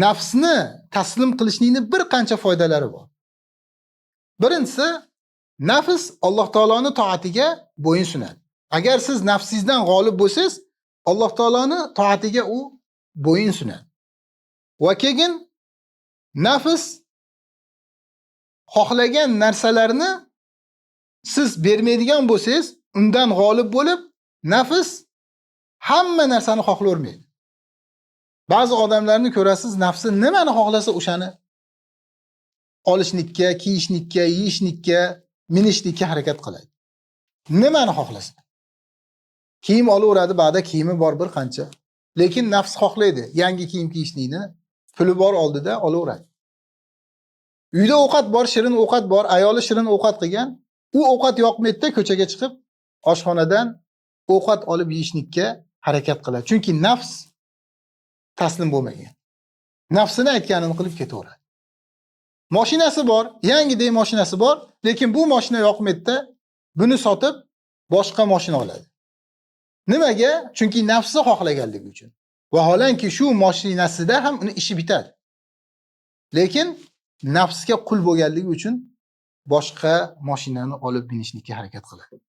nafsni taslim qilishning bir qancha foydalari bor. Birinchisi, nafs Alloh taoloning toatiga bo'yinsunadi. Agar siz nafsingizdan g'olib bo'lsangiz, Alloh taoloning toatiga u bo'yinsunadi. Va keyin nafs xohlagan narsalarni siz bermaydigan bo'lsangiz, undan g'olib bo'lib, nafs hamma narsani xohlayvermaydi. Ba'zi odamlarni ko'rasiz, nafsi nimani xohlasa o'shani olishnikka, kiyishnikka, yeyishnikka, minishnikka harakat qiladi. Nimani xohlasa. Kiyim olaveradi, ba'da kiyimi bor bir qancha. Lekin nafs xohlaydi yangi kiyim kiyishlikni, puli bor oldida olaveradi. Uyda ovqat bor, shirin ovqat bor, ayoli shirin ovqat qilgan, u ovqat yoqmaydi, ko'chaga chiqib, oshxonadan ovqat olib yeyishnikka harakat qiladi. Chunki nafs taslim bo'lmagan. Nafsini aytganini qilib ketaveradi. Mashinasi bor, yangidek mashinasi bor, lekin bu mashina yoqmaydi, buni sotib boshqa mashina oladi. Nimaga? Chunki nafsi xohlaganligi uchun. Vaholanki shu mashinasida ham uni ishi bitadi. Lekin nafsga qul bo'lganligi uchun boshqa mashinani olib binishlikka harakat qiladi.